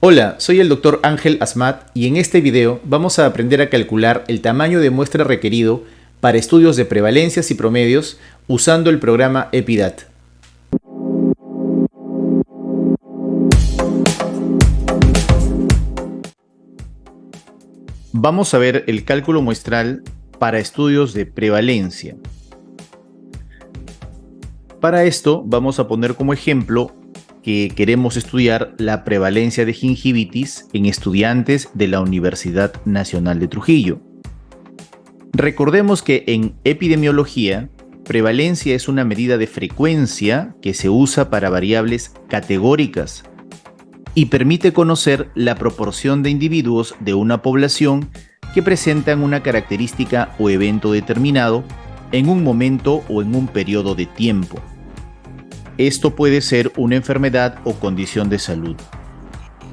Hola, soy el Dr. Ángel Asmat y en este video vamos a aprender a calcular el tamaño de muestra requerido para estudios de prevalencias y promedios usando el programa EPIDAT. Vamos a ver el cálculo muestral para estudios de prevalencia. Para esto vamos a poner como ejemplo que queremos estudiar la prevalencia de gingivitis en estudiantes de la Universidad Nacional de Trujillo. Recordemos que en epidemiología, prevalencia es una medida de frecuencia que se usa para variables categóricas y permite conocer la proporción de individuos de una población que presentan una característica o evento determinado en un momento o en un periodo de tiempo. Esto puede ser una enfermedad o condición de salud.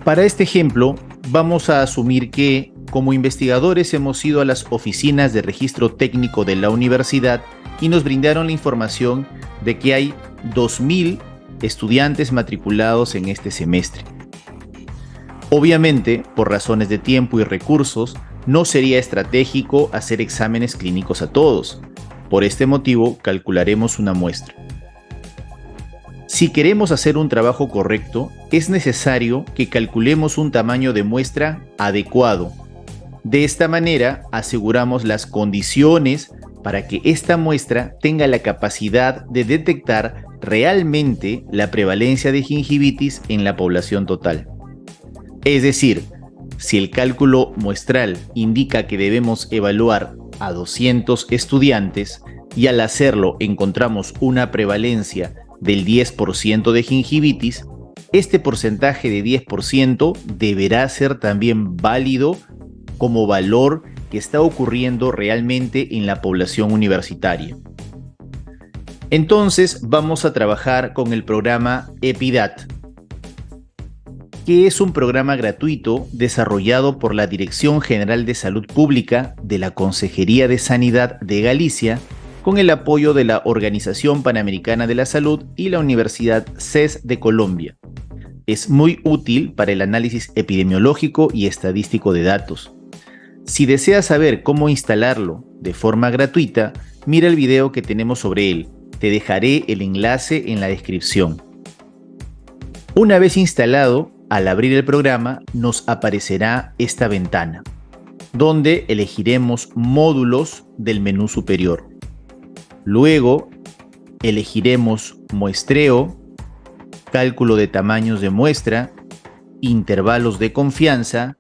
Para este ejemplo, vamos a asumir que, como investigadores, hemos ido a las oficinas de registro técnico de la universidad y nos brindaron la información de que hay 2.000 estudiantes matriculados en este semestre. Obviamente, por razones de tiempo y recursos, no sería estratégico hacer exámenes clínicos a todos. Por este motivo, calcularemos una muestra. Si queremos hacer un trabajo correcto, es necesario que calculemos un tamaño de muestra adecuado. De esta manera, aseguramos las condiciones para que esta muestra tenga la capacidad de detectar realmente la prevalencia de gingivitis en la población total. Es decir, si el cálculo muestral indica que debemos evaluar a 200 estudiantes y al hacerlo encontramos una prevalencia del 10% de gingivitis, este porcentaje de 10% deberá ser también válido como valor que está ocurriendo realmente en la población universitaria. Entonces vamos a trabajar con el programa EPIDAT, que es un programa gratuito desarrollado por la Dirección General de Salud Pública de la Consejería de Sanidad de Galicia, con el apoyo de la Organización Panamericana de la Salud y la Universidad CES de Colombia. Es muy útil para el análisis epidemiológico y estadístico de datos. Si deseas saber cómo instalarlo de forma gratuita, mira el video que tenemos sobre él. Te dejaré el enlace en la descripción. Una vez instalado, al abrir el programa nos aparecerá esta ventana, donde elegiremos módulos del menú superior. Luego elegiremos muestreo, cálculo de tamaños de muestra, intervalos de confianza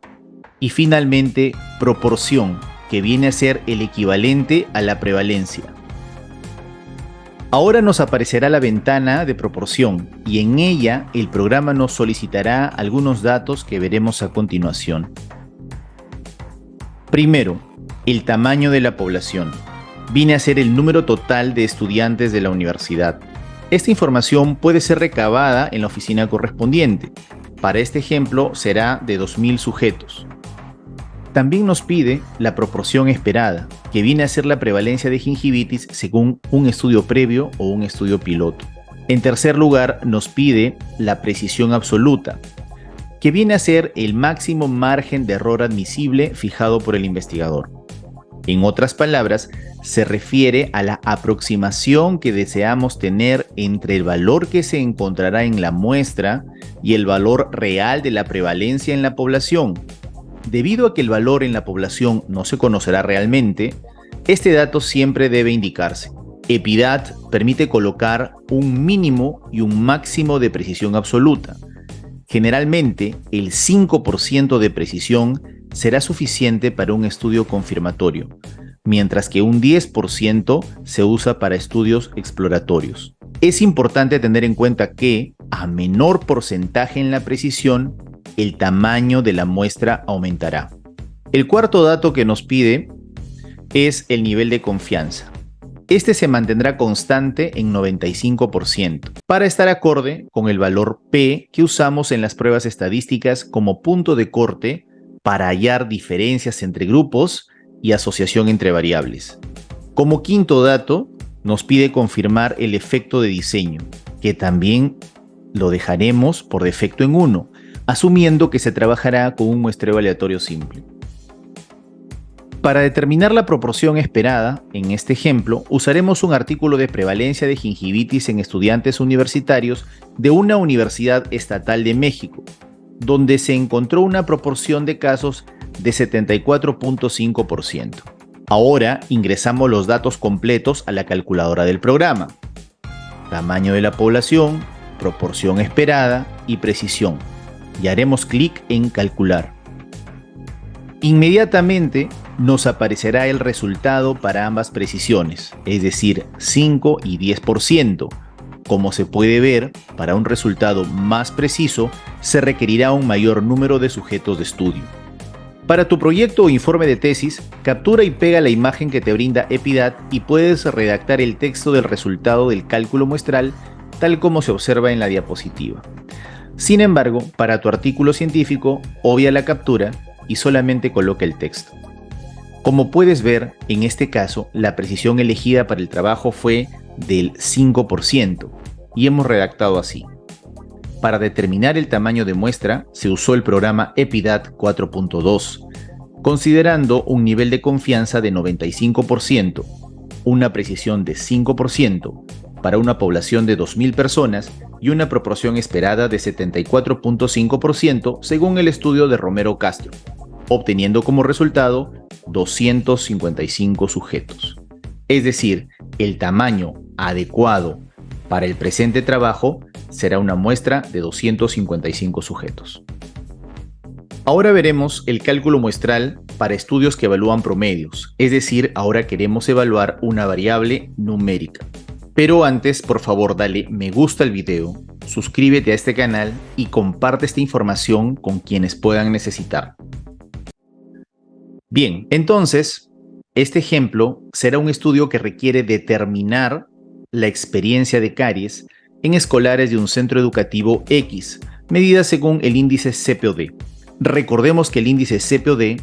y finalmente proporción, que viene a ser el equivalente a la prevalencia. Ahora nos aparecerá la ventana de proporción y en ella el programa nos solicitará algunos datos que veremos a continuación. Primero, el tamaño de la población. Viene a ser el número total de estudiantes de la universidad. Esta información puede ser recabada en la oficina correspondiente. Para este ejemplo será de 2.000 sujetos. También nos pide la proporción esperada, que viene a ser la prevalencia de gingivitis según un estudio previo o un estudio piloto. En tercer lugar, nos pide la precisión absoluta, que viene a ser el máximo margen de error admisible fijado por el investigador. En otras palabras, se refiere a la aproximación que deseamos tener entre el valor que se encontrará en la muestra y el valor real de la prevalencia en la población. Debido a que el valor en la población no se conocerá realmente, este dato siempre debe indicarse. EPIDAT permite colocar un mínimo y un máximo de precisión absoluta. Generalmente, el 5% de precisión será suficiente para un estudio confirmatorio, mientras que un 10% se usa para estudios exploratorios. Es importante tener en cuenta que, a menor porcentaje en la precisión, el tamaño de la muestra aumentará. El cuarto dato que nos pide es el nivel de confianza. Este se mantendrá constante en 95%, para estar acorde con el valor P que usamos en las pruebas estadísticas como punto de corte para hallar diferencias entre grupos y asociación entre variables. Como quinto dato, nos pide confirmar el efecto de diseño, que también lo dejaremos por defecto en 1, asumiendo que se trabajará con un muestreo aleatorio simple. Para determinar la proporción esperada, en este ejemplo, usaremos un artículo de prevalencia de gingivitis en estudiantes universitarios de una universidad estatal de México, donde se encontró una proporción de casos de 74.5%. Ahora ingresamos los datos completos a la calculadora del programa: tamaño de la población, proporción esperada y precisión, y haremos clic en calcular. Inmediatamente nos aparecerá el resultado para ambas precisiones, es decir, 5 y 10%. Como se puede ver, para un resultado más preciso se requerirá un mayor número de sujetos de estudio. Para tu proyecto o informe de tesis, captura y pega la imagen que te brinda EPIDAD y puedes redactar el texto del resultado del cálculo muestral tal como se observa en la diapositiva. Sin embargo, para tu artículo científico, obvia la captura y solamente coloca el texto. Como puedes ver, en este caso, la precisión elegida para el trabajo fue del 5% y hemos redactado así. Para determinar el tamaño de muestra, se usó el programa EPIDAD 4.2, considerando un nivel de confianza de 95%, una precisión de 5% para una población de 2.000 personas y una proporción esperada de 74.5% según el estudio de Romero Castro, obteniendo como resultado 255 sujetos. Es decir, el tamaño adecuado para el presente trabajo será una muestra de 255 sujetos. Ahora veremos el cálculo muestral para estudios que evalúan promedios, es decir, ahora queremos evaluar una variable numérica. Pero antes, por favor, dale me gusta al video, suscríbete a este canal y comparte esta información con quienes puedan necesitar. Bien, entonces, este ejemplo será un estudio que requiere determinar la experiencia de caries en escolares de un centro educativo X, medida según el índice CPOD. Recordemos que el índice CPOD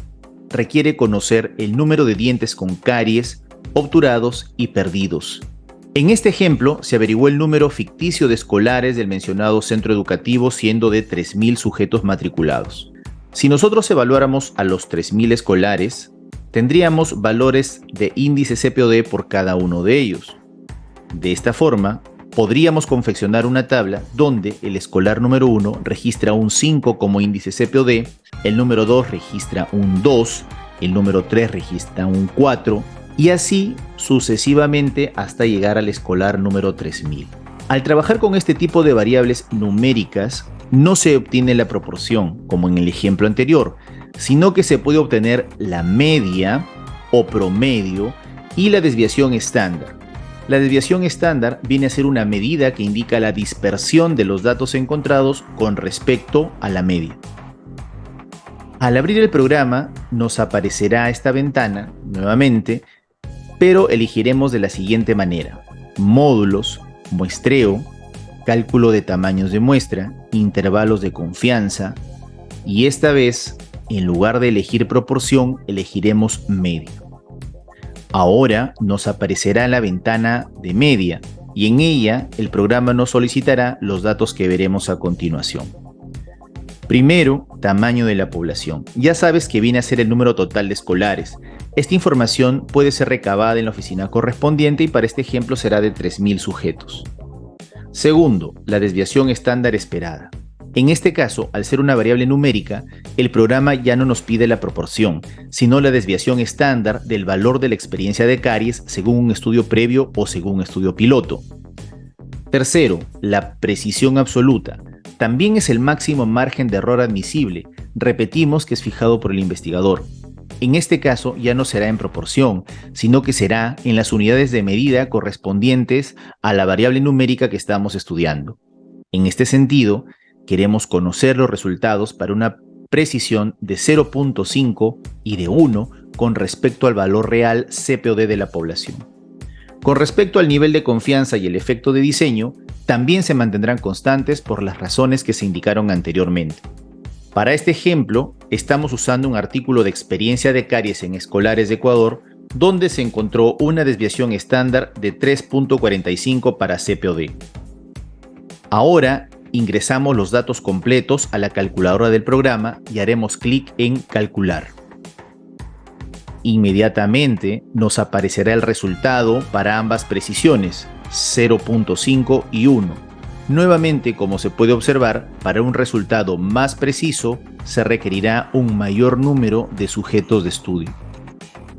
requiere conocer el número de dientes con caries, obturados y perdidos. En este ejemplo se averiguó el número ficticio de escolares del mencionado centro educativo, siendo de 3.000 sujetos matriculados. Si nosotros evaluáramos a los 3.000 escolares, tendríamos valores de índice CPOD por cada uno de ellos. De esta forma, podríamos confeccionar una tabla donde el escolar número 1 registra un 5 como índice CPOD, el número 2 registra un 2, el número 3 registra un 4 y así sucesivamente hasta llegar al escolar número 3.000. Al trabajar con este tipo de variables numéricas, no se obtiene la proporción, como en el ejemplo anterior, sino que se puede obtener la media o promedio y la desviación estándar. La desviación estándar viene a ser una medida que indica la dispersión de los datos encontrados con respecto a la media. Al abrir el programa nos aparecerá esta ventana nuevamente, pero elegiremos de la siguiente manera: módulos, muestreo, cálculo de tamaños de muestra, intervalos de confianza, y esta vez, en lugar de elegir proporción, elegiremos media. Ahora nos aparecerá la ventana de media y en ella el programa nos solicitará los datos que veremos a continuación. Primero, tamaño de la población. Ya sabes que viene a ser el número total de escolares. Esta información puede ser recabada en la oficina correspondiente y para este ejemplo será de 3.000 sujetos. Segundo, la desviación estándar esperada. En este caso, al ser una variable numérica, el programa ya no nos pide la proporción, sino la desviación estándar del valor de la experiencia de caries según un estudio previo o según un estudio piloto. Tercero, la precisión absoluta. También es el máximo margen de error admisible. Repetimos que es fijado por el investigador. En este caso ya no será en proporción, sino que será en las unidades de medida correspondientes a la variable numérica que estamos estudiando. En este sentido, queremos conocer los resultados para una precisión de 0.5 y de 1 con respecto al valor real CPOD de la población. Con respecto al nivel de confianza y el efecto de diseño, también se mantendrán constantes por las razones que se indicaron anteriormente. Para este ejemplo, estamos usando un artículo de experiencia de caries en escolares de Ecuador, donde se encontró una desviación estándar de 3.45 para CPOD. Ahora, ingresamos los datos completos a la calculadora del programa y haremos clic en Calcular. Inmediatamente nos aparecerá el resultado para ambas precisiones, 0.5 y 1. Nuevamente, como se puede observar, para un resultado más preciso se requerirá un mayor número de sujetos de estudio.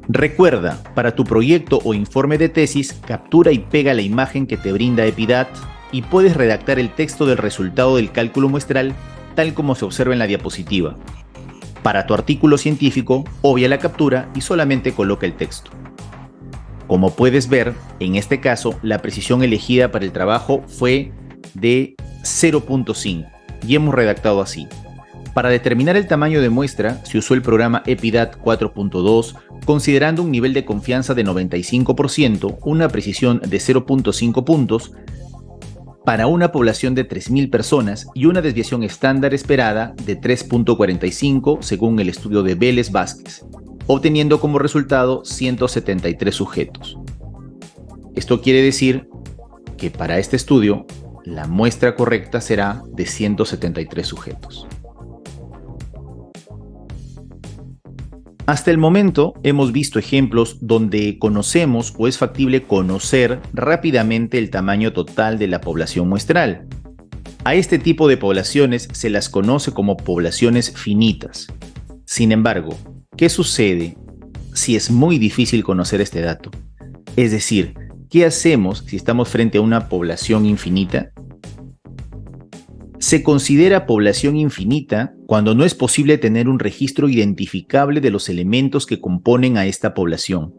Recuerda, para tu proyecto o informe de tesis, captura y pega la imagen que te brinda Epidat y puedes redactar el texto del resultado del cálculo muestral tal como se observa en la diapositiva. Para tu artículo científico, obvia la captura y solamente coloca el texto. Como puedes ver, en este caso, la precisión elegida para el trabajo fue de 0.5 y hemos redactado así. Para determinar el tamaño de muestra, se usó el programa Epidat 4.2, considerando un nivel de confianza de 95%, una precisión de 0.5 puntos, para una población de 3.000 personas y una desviación estándar esperada de 3.45 según el estudio de Vélez Vázquez, obteniendo como resultado 173 sujetos. Esto quiere decir que para este estudio, la muestra correcta será de 173 sujetos. Hasta el momento hemos visto ejemplos donde conocemos o es factible conocer rápidamente el tamaño total de la población muestral. A este tipo de poblaciones se las conoce como poblaciones finitas. Sin embargo, ¿qué sucede si es muy difícil conocer este dato? Es decir, ¿qué hacemos si estamos frente a una población infinita? Se considera población infinita cuando no es posible tener un registro identificable de los elementos que componen a esta población.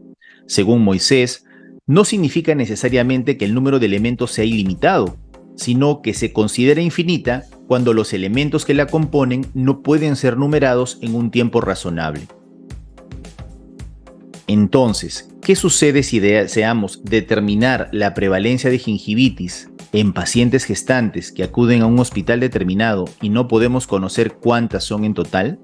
Según Moisés, no significa necesariamente que el número de elementos sea ilimitado, sino que se considera infinita cuando los elementos que la componen no pueden ser numerados en un tiempo razonable. Entonces, ¿qué sucede si deseamos determinar la prevalencia de gingivitis en pacientes gestantes que acuden a un hospital determinado y no podemos conocer cuántas son en total?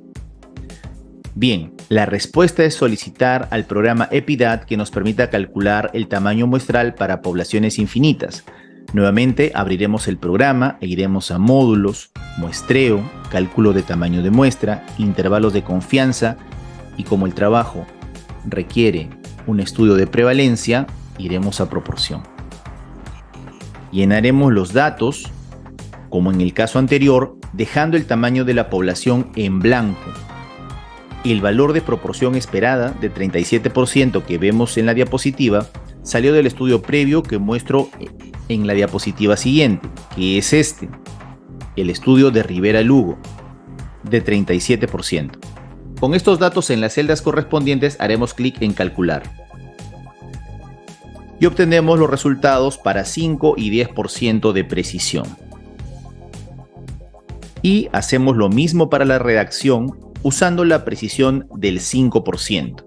Bien, la respuesta es solicitar al programa Epidat que nos permita calcular el tamaño muestral para poblaciones infinitas. Nuevamente abriremos el programa e iremos a módulos, muestreo, cálculo de tamaño de muestra, intervalos de confianza y como el trabajo requiere un estudio de prevalencia, iremos a proporción. Llenaremos los datos, como en el caso anterior, dejando el tamaño de la población en blanco. El valor de proporción esperada de 37% que vemos en la diapositiva salió del estudio previo que muestro en la diapositiva siguiente, que es este, el estudio de Rivera Lugo, de 37%. Con estos datos en las celdas correspondientes haremos clic en Calcular. Y obtenemos los resultados para 5 y 10% de precisión. Y hacemos lo mismo para la redacción usando la precisión del 5%.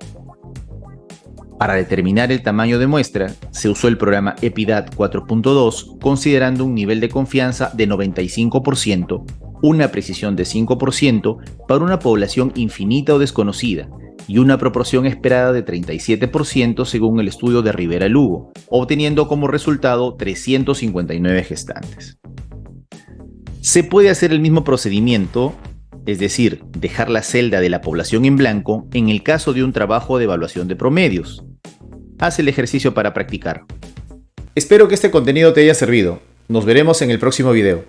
Para determinar el tamaño de muestra, se usó el programa Epidat 4.2 considerando un nivel de confianza de 95%, una precisión de 5% para una población infinita o desconocida, y una proporción esperada de 37% según el estudio de Rivera Lugo, obteniendo como resultado 359 gestantes. Se puede hacer el mismo procedimiento, es decir, dejar la celda de la población en blanco en el caso de un trabajo de evaluación de promedios. Haz el ejercicio para practicar. Espero que este contenido te haya servido. Nos veremos en el próximo video.